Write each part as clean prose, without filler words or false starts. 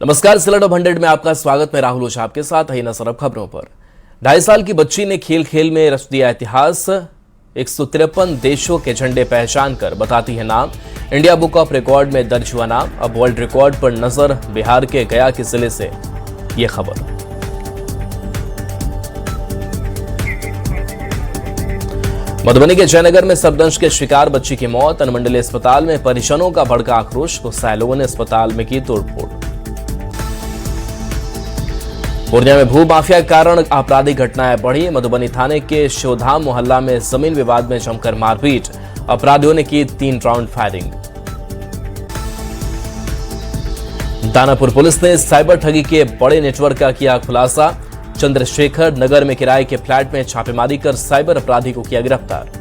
नमस्कार, slate of 100 में आपका स्वागत। मैं राहुल ओझा आपके साथ है नजर अब खबरों पर। 2.5 साल की बच्ची ने खेल खेल में रच दिया इतिहास। 153 देशों के झंडे पहचान कर बताती है नाम। इंडिया बुक ऑफ रिकॉर्ड में दर्ज हुआ नाम। अब वर्ल्ड रिकॉर्ड पर नजर बिहार के गया के जिले से ये खबर। मधुबनी के जयनगर में सर्पदंश के शिकार बच्ची की मौत। अनुमंडलीय अस्पताल में परिजनों का भड़का आक्रोश। गुस्साए लोगों ने अस्पताल में की तोड़फोड़। पूर्णिया में भू माफिया के कारण आपराधिक घटनाएं बढ़ी। मधुबनी थाने के शिवधाम मोहल्ला में जमीन विवाद में जमकर मारपीट। अपराधियों ने की 3 राउंड फायरिंग। दानापुर पुलिस ने साइबर ठगी के बड़े नेटवर्क का किया खुलासा। चंद्रशेखर नगर में किराए के फ्लैट में छापेमारी कर साइबर अपराधी को किया गिरफ्तार।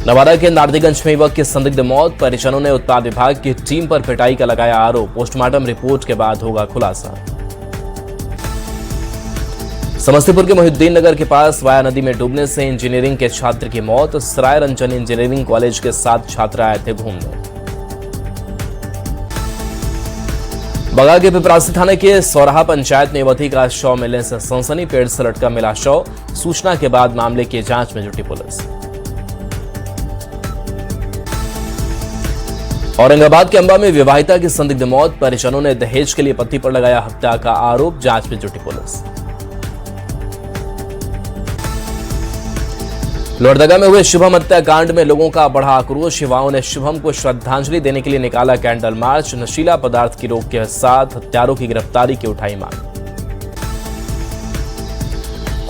नवादा के नारदीगंज में युवक की संदिग्ध मौत। परिजनों ने उत्पाद विभाग की टीम पर पिटाई का लगाया आरोप। पोस्टमार्टम रिपोर्ट के बाद होगा खुलासा। समस्तीपुर के मोहिउद्दीन नगर के पास वाया नदी में डूबने से इंजीनियरिंग के छात्र की मौत। सराय रंजन इंजीनियरिंग कॉलेज के 7 छात्र आए थे घूमने। बगा के पिपरासी थाने के सौराहा पंचायत में युवती का शव मिलने से सनसनी। पेड़ से लटका मिला शव। सूचना के बाद मामले की जांच में जुटी पुलिस। औरंगाबाद के अंबा में विवाहिता की संदिग्ध मौत। परिजनों ने दहेज के लिए पति पर लगाया हत्या का आरोप। जांच में जुटी पुलिस। लोहरदगा में हुए शुभम हत्याकांड में लोगों का बढ़ा आक्रोश। युवाओं ने शुभम को श्रद्धांजलि देने के लिए निकाला कैंडल मार्च। नशीला पदार्थ की रोक के साथ हत्यारों की गिरफ्तारी की उठाई मांग।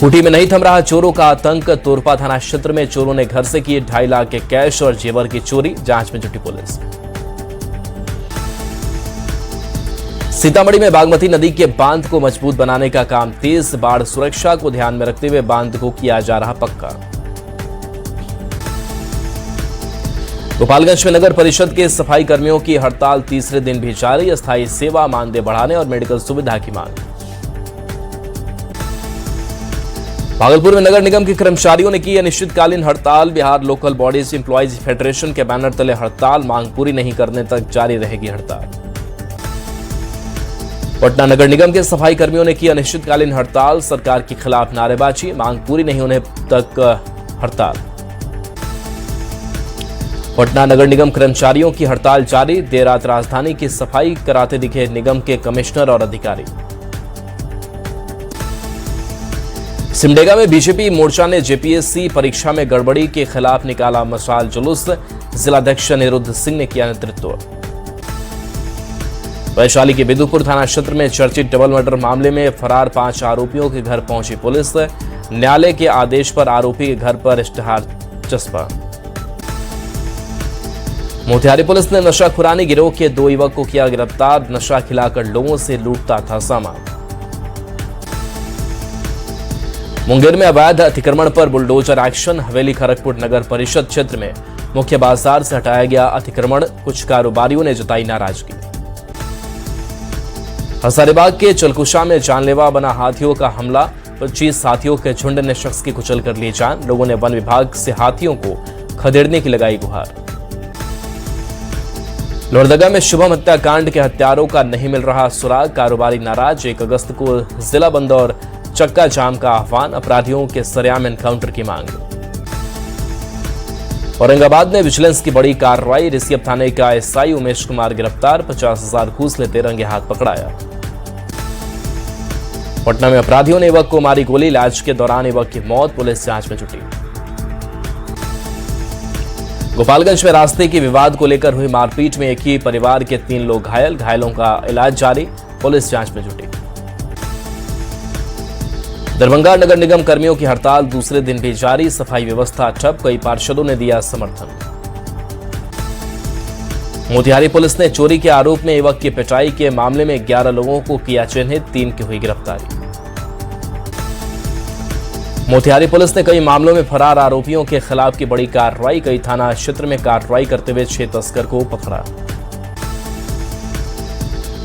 खूंटी में नहीं थम रहा चोरों का आतंक। तोरपा थाना क्षेत्र में चोरों ने घर से किए 2.5 लाख के कैश और जेवर की चोरी। जांच में जुटी पुलिस। सीतामढ़ी में बागमती नदी के बांध को मजबूत बनाने का काम तेज। बाढ़ सुरक्षा को ध्यान में रखते हुए बांध को किया जा रहा पक्का। गोपालगंज में नगर परिषद के सफाई कर्मियों की हड़ताल तीसरे दिन भी जारी। अस्थायी सेवा, मानदेय बढ़ाने और मेडिकल सुविधा की मांग। भागलपुर में नगर निगम के कर्मचारियों ने की अनिश्चितकालीन हड़ताल। Bihar local bodies employees federation के बैनर तले हड़ताल। मांग पूरी नहीं करने तक जारी रहेगी हड़ताल। पटना नगर निगम के सफाई कर्मियों ने की अनिश्चितकालीन हड़ताल। सरकार के खिलाफ नारेबाजी। मांग पूरी नहीं होने तक हड़ताल। पटना नगर निगम कर्मचारियों की हड़ताल जारी। देर रात राजधानी की सफाई कराते दिखे निगम के कमिश्नर और अधिकारी। सिमडेगा में बीजेपी मोर्चा ने जेपीएससी परीक्षा में गड़बड़ी के खिलाफ निकाला मशाल जुलूस। जिलाध्यक्ष अनिरुद्ध सिंह ने किया नेतृत्व। वैशाली के बिदुपुर थाना क्षेत्र में चर्चित डबल मर्डर मामले में फरार 5 आरोपियों के घर पहुंची पुलिस। न्यायालय के आदेश पर आरोपी के घर पर इश्तेहार चस्पा। मोतिहारी पुलिस ने नशाखुरानी गिरोह के 2 युवक को किया गिरफ्तार। नशा खिलाकर लोगों से लूटता था सामान। मुंगेर में अवैध अतिक्रमण पर बुलडोजर एक्शन। हवेली खड़गपुर नगर परिषद क्षेत्र में मुख्य बाजार से हटाया गया अतिक्रमण। कुछ कारोबारियों ने जताई नाराजगी। हजारीबाग के चलकुशा में जानलेवा बना हाथियों का हमला। 25 हाथियों के झुंड ने शख्स की कुचल कर ली जान। लोगों ने वन विभाग से हाथियों को खदेड़ने की लगाई गुहार। लोहरदगा में शुभम हत्याकांड के हत्यारों का नहीं मिल रहा सुराग। कारोबारी नाराज। 1 अगस्त को जिला बंद और चक्का जाम का आह्वान। अपराधियों के सरेआम एनकाउंटर की मांग। औरंगाबाद में विजिलेंस की बड़ी कार्रवाई। रिसियप थाने का एसआई उमेश कुमार गिरफ्तार। 50,000 घूस लेते रंगे हाथ पकड़ाया। पटना में अपराधियों ने युवक को मारी गोली। इलाज के दौरान युवक की मौत। पुलिस जांच में जुटी। गोपालगंज में रास्ते के विवाद को लेकर हुई मारपीट में एक ही परिवार के 3 लोग घायल। घायलों का इलाज जारी। पुलिस जांच में जुटी। दरभंगा नगर निगम कर्मियों की हड़ताल दूसरे दिन भी जारी। सफाई व्यवस्था ठप। कई पार्षदों ने दिया समर्थन। मोतिहारी पुलिस ने चोरी के आरोप में युवक की पिटाई के मामले में 11 लोगों को किया चिन्हित। 3 की हुई गिरफ्तारी। मोतिहारी पुलिस ने कई मामलों में फरार आरोपियों के खिलाफ की बड़ी कार्रवाई। कई थाना क्षेत्र में कार्रवाई करते हुए 6 तस्कर को पकड़ा।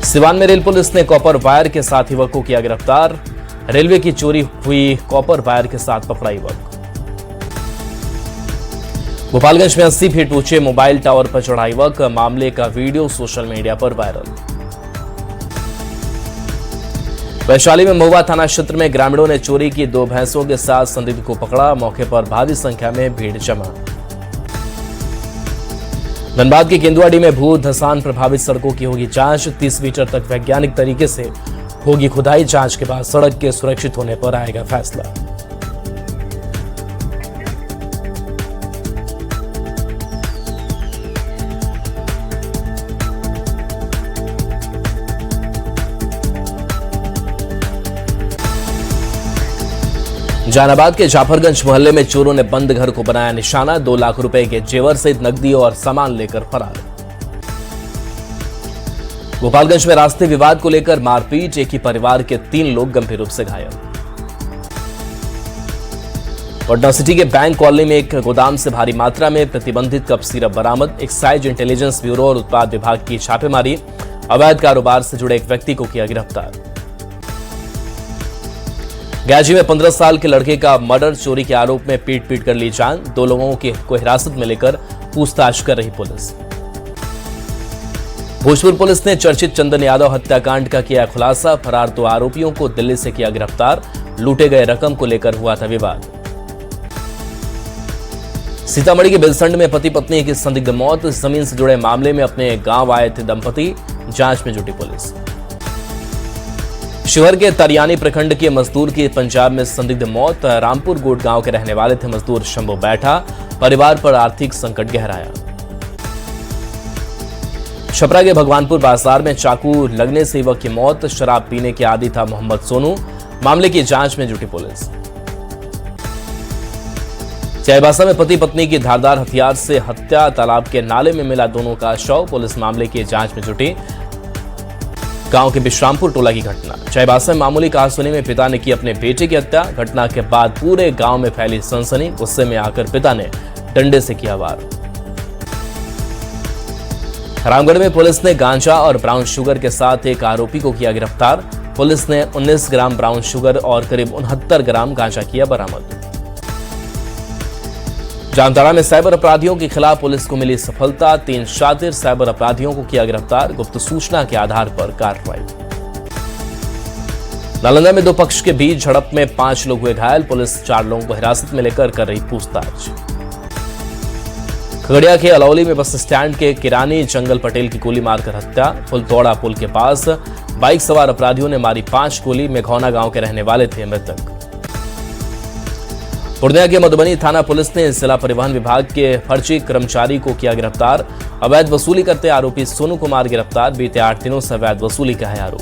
सिवान में रेल पुलिस ने कॉपर वायर के साथ युवक को किया गिरफ्तार। रेलवे की चोरी हुई कॉपर वायर के साथ पकड़ा युवक। गोपालगंज में 80 फीट ऊंचे मोबाइल टावर पर चढ़ा युवक। मामले का वीडियो सोशल मीडिया पर वायरल। वैशाली में महुआ थाना क्षेत्र में ग्रामीणों ने चोरी की 2 भैंसों के साथ संदिग्ध को पकड़ा। मौके पर भारी संख्या में भीड़ जमा। धनबाद के केंदुआडी में भू धसान प्रभावित सड़कों की होगी जांच। 30 मीटर तक वैज्ञानिक तरीके से होगी खुदाई। जांच के बाद सड़क के सुरक्षित होने पर आएगा फैसला। जहानाबाद के जाफरगंज मोहल्ले में चोरों ने बंद घर को बनाया निशाना। 2 लाख रुपए के जेवर सहित नकदी और सामान लेकर फरार। गोपालगंज में रास्ते विवाद को लेकर मारपीट। एक ही परिवार के 3 लोग गंभीर रूप से घायल। पटना सिटी के बैंक कॉलोनी में एक गोदाम से भारी मात्रा में प्रतिबंधित कप सिरप बरामद। एक्साइज इंटेलिजेंस ब्यूरो और उत्पाद विभाग की छापेमारी। अवैध कारोबार से जुड़े एक व्यक्ति को किया गिरफ्तार। गाजी में 15 साल के लड़के का मर्डर। चोरी के आरोप में पीट कर ली जान। 2 लोगों को हिरासत में लेकर पूछताछ कर रही पुलिस। भोजपुर पुलिस ने चर्चित चंदन यादव हत्याकांड का किया खुलासा। फरार 2 आरोपियों को दिल्ली से किया गिरफ्तार। लूटे गए रकम को लेकर हुआ था विवाद। सीतामढ़ी के बेलसंड में पति पत्नी की संदिग्ध मौत। जमीन से जुड़े मामले में अपने गांव आए थे दंपति। जांच में जुटी पुलिस। शिवहर के तरियानी प्रखंड के मजदूर की पंजाब में संदिग्ध मौत। रामपुर गोट गांव के रहने वाले थे मजदूर शंभू बैठा। परिवार पर आर्थिक संकट गहराया। छपरा के भगवानपुर बाजार में चाकू लगने से युवक की मौत। शराब पीने के आदी था मोहम्मद सोनू। मामले की जांच में जुटी पुलिस। चाईबासा में पति पत्नी की धारदार हथियार से हत्या। तालाब के नाले में मिला दोनों का शव। पुलिस मामले की जांच में जुटी। गांव के विश्रामपुर टोला की घटना। चाईबासा में मामूली कहासुनी में पिता ने की अपने बेटे की हत्या। घटना के बाद पूरे गांव में फैली सनसनी। गुस्से में आकर पिता ने डंडे से किया वार। रामगढ़ में पुलिस ने गांजा और ब्राउन शुगर के साथ एक आरोपी को किया गिरफ्तार। पुलिस ने 19 ग्राम ब्राउन शुगर और करीब 69 ग्राम गांजा किया बरामद। जामताड़ा में साइबर अपराधियों के खिलाफ पुलिस को मिली सफलता। 3 शातिर साइबर अपराधियों को किया गिरफ्तार। गुप्त सूचना के आधार पर कार्रवाई। नालंदा में 2 पक्ष के बीच झड़प में 5 लोग हुए घायल। पुलिस 4 लोगों को हिरासत में लेकर कर रही पूछताछ। खगड़िया के अलौली में बस स्टैंड के किरानी जंगल पटेल की गोली मारकर हत्या। फुलतोड़ा पुल के पास बाइक सवार अपराधियों ने मारी 5 गोली। मेघौना गांव के रहने वाले थे मृतक। पूर्णिया के मधुबनी थाना पुलिस ने जिला परिवहन विभाग के फर्जी कर्मचारी को किया गिरफ्तार। अवैध वसूली करते आरोपी सोनू कुमार गिरफ्तार। बीते 8 दिनों से अवैध वसूली का है आरोप।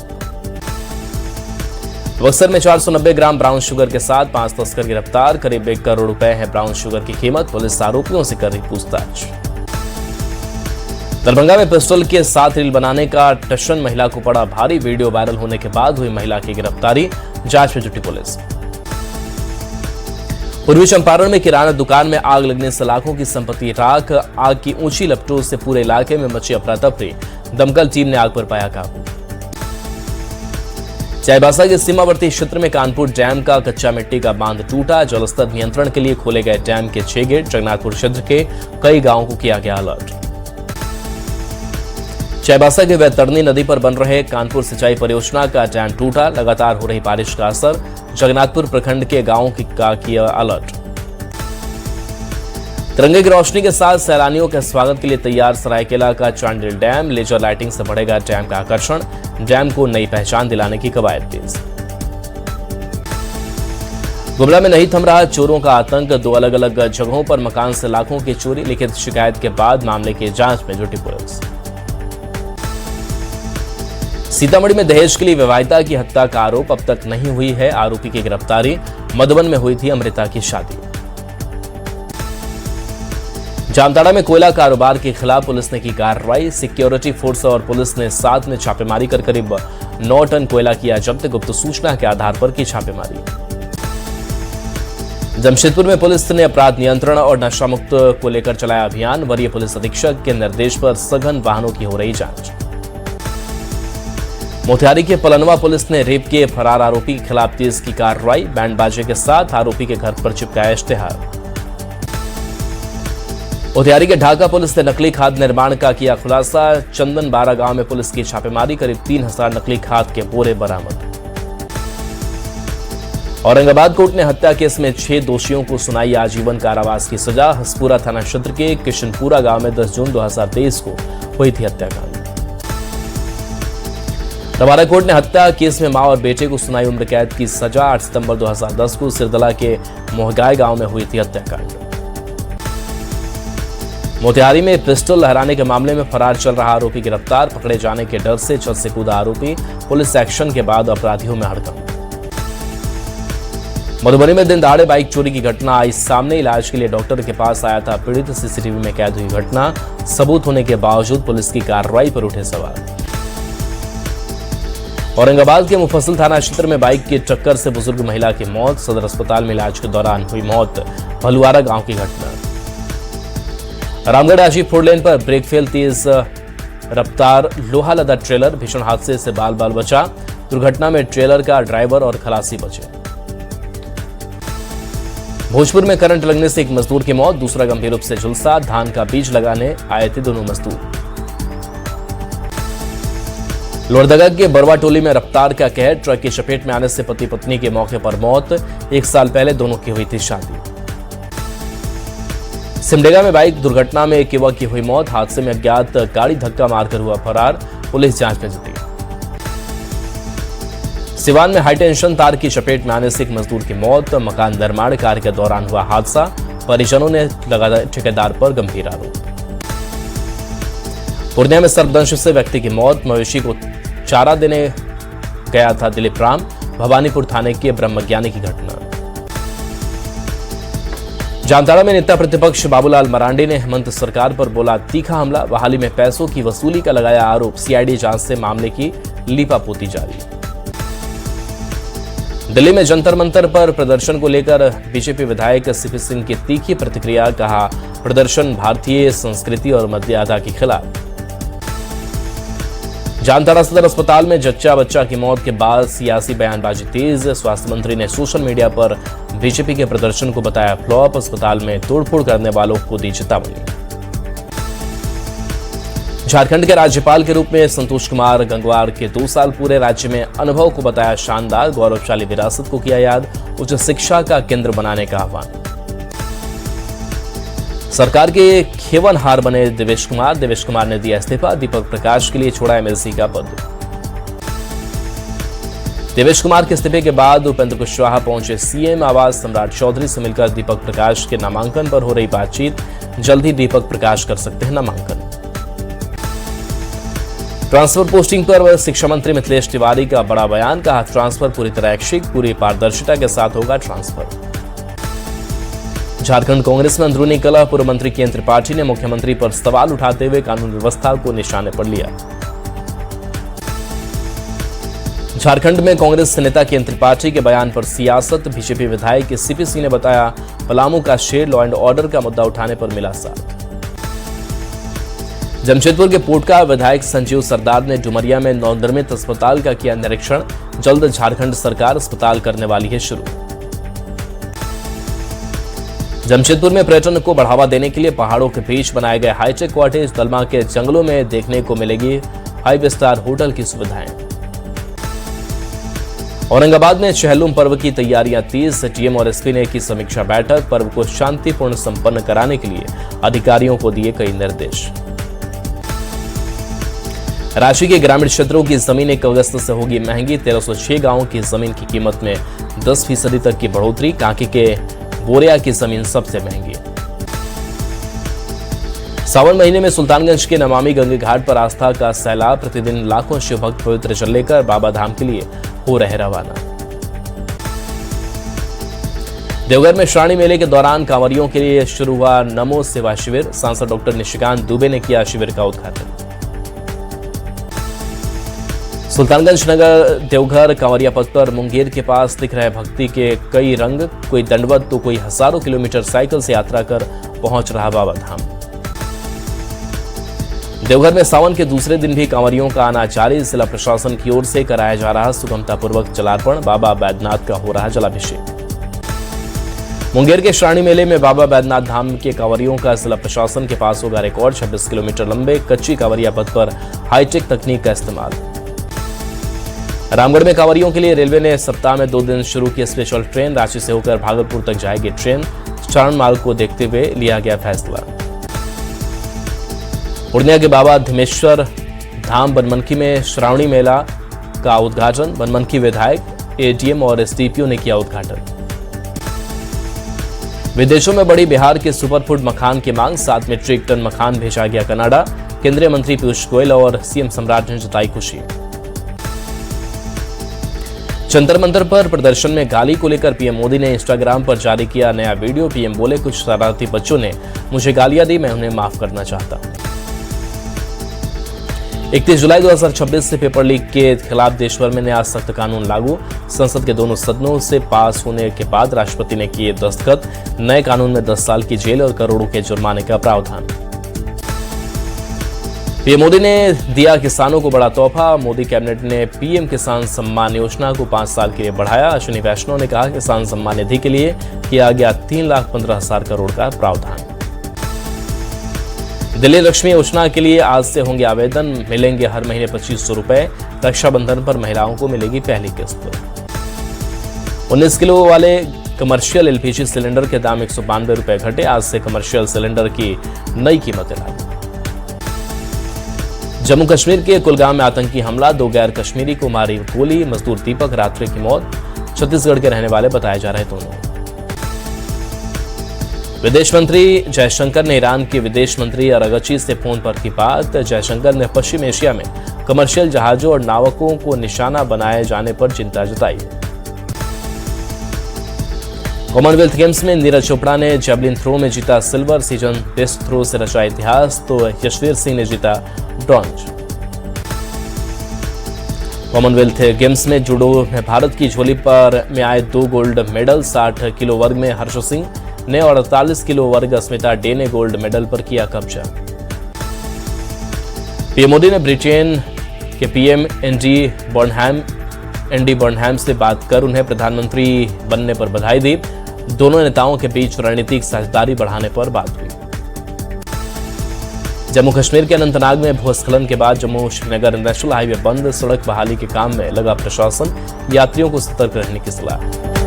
बक्सर में 490 ग्राम ब्राउन शुगर के साथ 5 तस्कर गिरफ्तार। करीब 1 करोड़ रुपए है ब्राउन शुगर की कीमत। पुलिस आरोपियों से कर रही पूछताछ। दरभंगा में पिस्टल के साथ रील बनाने का टशन महिला को पड़ा भारी। वीडियो वायरल होने के बाद हुई महिला की गिरफ्तारी। जांच में जुटी पुलिस। पूर्वी चंपारण में किराना दुकान में आग लगने से लाखों की संपत्ति राख। आग की ऊंची लपटों से पूरे इलाके में मची अफरा तफरी। दमकल टीम ने आग पर पाया काबू। चाईबासा के सीमावर्ती क्षेत्र में कानपुर डैम का कच्चा मिट्टी का बांध टूटा। जलस्तर नियंत्रण के लिए खोले गए डैम के 6 गेट। जगन्नाथपुर क्षेत्र के कई गांवों को किया गया अलर्ट। चाईबासा के वैतरणी नदी पर बन रहे कानपुर सिंचाई परियोजना का डैम टूटा। लगातार हो रही बारिश का असर। जगन्नाथपुर प्रखंड के गांवों का किया अलर्ट। तिरंगे की रोशनी के साथ सैलानियों के स्वागत के लिए तैयार सरायकेला का चांडिल डैम। लेजर लाइटिंग से बढ़ेगा डैम का आकर्षण। डैम को नई पहचान दिलाने की कवायद तेज। गुमला में नहीं थम रहा चोरों का आतंक। 2 अलग अलग जगहों पर मकान से लाखों की चोरी। लिखित शिकायत के बाद मामले की जांच में जुटी पुलिस। सीतामढ़ी में दहेज के लिए विवाहिता की हत्या का आरोप अब तक नहीं हुई है आरोपी की गिरफ्तारी। मधुबन में हुई थी अमृता की शादी। जामताड़ा में कोयला कारोबार के खिलाफ पुलिस ने की कार्रवाई। सिक्योरिटी फोर्स और पुलिस ने साथ में छापेमारी कर करीब 9 टन कोयला किया जब्त। गुप्त सूचना के आधार पर की छापेमारी। जमशेदपुर में पुलिस ने अपराध नियंत्रण और नशा मुक्त को लेकर चलाया अभियान। वरीय पुलिस अधीक्षक के निर्देश पर सघन वाहनों की हो रही जांच। मोतिहारी के पलनवा पुलिस ने रेप के फरार आरोपी के खिलाफ तेज की कार्रवाई। बैंड बाजे के साथ आरोपी के घर पर चिपकाया इश्तेहार। मोतिहारी के ढाका पुलिस ने नकली खाद निर्माण का किया खुलासा। चंदन बारा गांव में पुलिस की छापेमारी। करीब 3000 नकली खाद के बोरे बरामद। औरंगाबाद कोर्ट ने हत्या केस में 6 दोषियों को सुनाई आजीवन कारावास की सजा। हसपुरा थाना क्षेत्र के किशनपुरा गांव में 10 जून 2023 को हुई थी हत्याकांड। रबारा कोर्ट ने हत्या केस में मां और बेटे को सुनाई उम्र कैद की सजा। 8 सितंबर 2010 को सिरदला के मोहगाय गांव में हुई थी हत्याकांड। मोतिहारी में पिस्टल लहराने के मामले में फरार चल रहा आरोपी गिरफ्तार। पकड़े जाने के डर से छत से कूदा आरोपी। पुलिस एक्शन के बाद अपराधियों में हड़कंप। मधुबनी में दिन दहाड़े बाइक चोरी की घटना आई सामने। इलाज के लिए डॉक्टर के पास आया था पीड़ित। सीसीटीवी में कैद हुई घटना। सबूत होने के बावजूद पुलिस की कार्रवाई पर उठे सवाल। औरंगाबाद के मुफस्सिल थाना क्षेत्र में बाइक की टक्कर से बुजुर्ग महिला की मौत। सदर अस्पताल में इलाज के दौरान हुई मौत। भलुआरा गांव की घटना। रामगढ़ आजी 4 लेन पर ब्रेक फेल, तेज रफ्तार लोहा लदा ट्रेलर। भीषण हादसे से बाल बाल बचा। दुर्घटना में ट्रेलर का ड्राइवर और खलासी बचे। भोजपुर में करंट लगने से एक मजदूर की मौत, दूसरा गंभीर रूप से झुलसा। धान का बीज लगाने आए थे दोनों मजदूर। लोहरदगा के बरवा टोली में रफ्तार का कहर, ट्रक की चपेट में आने से पति पत्नी के मौके पर मौत। 1 साल पहले दोनों की हुई थी शादी। सिमडेगा में बाइक दुर्घटना में एक युवक की हुई मौत। हादसे में अज्ञात गाड़ी धक्का मारकर हुआ फरार। पुलिस जांच में जुटी। सिवान में हाईटेंशन तार की चपेट में आने से एक मजदूर की मौत। मकान निर्माण कार्य के दौरान हुआ हादसा। परिजनों ने लगाया ठेकेदार पर गंभीर आरोप। पूर्णिया में सर्पदंश से व्यक्ति की मौत। मवेशी को चारा देने गया था दिलीप राम। भवानीपुर थाने के ब्रह्मज्ञानी की घटना। जामताड़ा में नेता प्रतिपक्ष बाबूलाल मरांडी ने हेमंत सरकार पर बोला तीखा हमला। बहाली में पैसों की वसूली का लगाया आरोप। सीआईडी जांच से मामले की लीपापोती जारी। दिल्ली में जंतर मंतर पर प्रदर्शन को लेकर बीजेपी विधायक सीपी सिंह की तीखी प्रतिक्रिया। कहा प्रदर्शन भारतीय संस्कृति और मर्यादा के खिलाफ। जामताड़ा सदर अस्पताल में जच्चा बच्चा की मौत के बाद सियासी बयानबाजी तेज। स्वास्थ्य मंत्री ने सोशल मीडिया पर बीजेपी के प्रदर्शन को बताया फ्लॉप। अस्पताल में तोड़फोड़ करने वालों को दी चेतावनी। झारखंड के राज्यपाल के रूप में संतोष कुमार गंगवार के 2 साल पूरे राज्य में अनुभव को बताया शानदार। गौरवशाली विरासत को किया याद। उच्च शिक्षा का केंद्र बनाने का आह्वान। सरकार के खेवन हार बने देवेश कुमार। देवेश कुमार ने दिया इस्तीफा। दीपक प्रकाश के लिए छोड़ा एमएलसी का पद। देवेश कुमार के इस्तीफे के बाद उपेंद्र कुशवाहा पहुंचे सीएम आवास। सम्राट चौधरी से मिलकर दीपक प्रकाश के नामांकन पर हो रही बातचीत। जल्द ही दीपक प्रकाश कर सकते हैं नामांकन। ट्रांसफर पोस्टिंग पर शिक्षा मंत्री मिथिलेश तिवारी का बड़ा बयान। कहा ट्रांसफर पूरी तरह ऐच्छिक, पूरी पारदर्शिता के साथ होगा ट्रांसफर। झारखंड कांग्रेस में अंदरूनी कलह। पूर्व मंत्री के त्रिपाठी ने मुख्यमंत्री पर सवाल उठाते हुए कानून व्यवस्था को निशाने पर लिया। झारखंड में कांग्रेस नेता के त्रिपाठी के बयान पर सियासत। बीजेपी विधायक सीपी सिंह ने बताया पलामू का शेर लॉ एंड ऑर्डर का मुद्दा उठाने पर मिला साथ। जमशेदपुर के पोटका विधायक संजीव सरदार ने डुमरिया में नवनिर्मित अस्पताल का किया निरीक्षण। जल्द झारखंड सरकार अस्पताल करने वाली है शुरू। जमशेदपुर में पर्यटन को बढ़ावा देने के लिए पहाड़ों के बीच बनाए गए हाईटेक कॉटेज। दलमा के जंगलों में देखने को मिलेगी 5 स्टार होटल की सुविधाएं। औरंगाबाद में चहलुम पर्व की तैयारियां तेज। डीएम और एसपी ने की समीक्षा बैठक। पर्व को शांतिपूर्ण संपन्न कराने के लिए अधिकारियों को दिए कई निर्देश। रांची के ग्रामीण क्षेत्रों की जमीन 1 अगस्त से होगी महंगी। 1306 गांवों की जमीन की कीमत में 10% तक की बढ़ोतरी। कांके के बोरिया की जमीन सबसे महंगी। सावन महीने में सुल्तानगंज के नमामि गंगे घाट पर आस्था का सैलाब। प्रतिदिन लाखों शिव भक्त पवित्र जल लेकर बाबा धाम के लिए हो रहे रवाना। देवघर में श्रावणी मेले के दौरान कांवरियों के लिए शुरू हुआ नमो सेवा शिविर। सांसद डॉक्टर निशिकांत दुबे ने किया शिविर का उद्घाटन। सुल्तानगंज नगर देवघर कांवरिया पथ पर मुंगेर के पास दिख रहे भक्ति के कई रंग। कोई दंडवत तो कोई हजारों किलोमीटर साइकिल से यात्रा कर पहुंच रहा बाबा धाम। देवघर में सावन के दूसरे दिन भी कांवरियों का आना जारी। जिला प्रशासन की ओर से कराया जा रहा सुगमतापूर्वक जलार्पण। बाबा बैद्यनाथ का हो रहा जलाभिषेक। मुंगेर के श्रावणी मेले में बाबा बैद्यनाथ धाम के कांवरियों का जिला प्रशासन के पास होगा रिकॉर्ड। 26 किलोमीटर लंबे कच्ची कांवरिया पथ पर हाईटेक तकनीक का इस्तेमाल। रामगढ़ में कांवरियों के लिए रेलवे ने सप्ताह में 2 दिन शुरू की स्पेशल ट्रेन। रांची से होकर भागलपुर तक जाएगी ट्रेन। श्रावण माल को देखते हुए लिया गया फैसला। पूर्णिया के बाबा धीमेश्वर धाम बनमनखी में श्रावणी मेला का उद्घाटन। बनमनखी विधायक, एडीएम और एसडीपीओ ने किया उद्घाटन। विदेशों में बढ़ी बिहार के सुपरफूड मखान की मांग। 7 मीट्रिक टन मखान भेजा गया कनाडा। केंद्रीय मंत्री पीयूष गोयल और सीएम सम्राट ने जताई खुशी। जंतर मंतर पर प्रदर्शन में गाली को लेकर पीएम मोदी ने इंस्टाग्राम पर जारी किया नया वीडियो। पीएम बोले, कुछ शरारती बच्चों ने मुझे गालियां दी, मैं उन्हें माफ करना चाहता हूं। 31 जुलाई 2026 से पेपर लीक के खिलाफ देश भर में नया सख्त कानून लागू। संसद के दोनों सदनों से पास होने के बाद राष्ट्रपति ने किए दस्तखत। नए कानून में 10 साल की जेल और करोड़ों के जुर्माने का प्रावधान। पीएम मोदी ने दिया किसानों को बड़ा तोहफा। मोदी कैबिनेट ने पीएम किसान सम्मान योजना को 5 साल के लिए बढ़ाया। अश्विनी वैष्णव ने कहा, किसान सम्मान निधि के लिए किया गया 3,15,000 करोड़ का प्रावधान। दिल्ली लक्ष्मी योजना के लिए आज से होंगे आवेदन। मिलेंगे हर महीने 2500 रुपए। रक्षाबंधन पर महिलाओं को मिलेगी पहली किस्त। 19 किलो वाले कमर्शियल एलपीजी सिलेंडर के दाम 192 रुपए घटे। आज से कमर्शियल सिलेंडर की नई कीमतें लागू। जम्मू कश्मीर के कुलगाम में आतंकी हमला। 2 गैर कश्मीरी को मारी गोली। मजदूर दीपक रात्रि की मौत। छत्तीसगढ़ के रहने वाले बताए जा रहे दोनों। विदेश मंत्री जयशंकर ने ईरान के विदेश मंत्री अरागची से फोन पर की बात। जयशंकर ने पश्चिम एशिया में कमर्शियल जहाजों और नावकों को निशाना बनाए जाने पर चिंता जताई। कॉमनवेल्थ गेम्स में नीरज चोपड़ा ने जेवलिन थ्रो में जीता सिल्वर। सीजन टेस्ट थ्रो से रचा इतिहास, तो यशवीर सिंह ने जीता ब्रॉन्ज। कॉमनवेल्थ गेम्स में जूडो में भारत की झोली पर में आए 2 गोल्ड मेडल। 60 किलो वर्ग में हर्ष सिंह ने और 48 किलो वर्ग अस्मिता डे ने गोल्ड मेडल पर किया कब्जा। पीएम मोदी ने ब्रिटेन के पीएम एंडी बर्नहैम से बात कर उन्हें प्रधानमंत्री बनने पर बधाई दी। दोनों नेताओं के बीच रणनीतिक साझेदारी बढ़ाने पर बात हुई। जम्मू कश्मीर के अनंतनाग में भूस्खलन के बाद जम्मू श्रीनगर नेशनल हाईवे बंद। सड़क बहाली के काम में लगा प्रशासन। यात्रियों को सतर्क रहने की सलाह।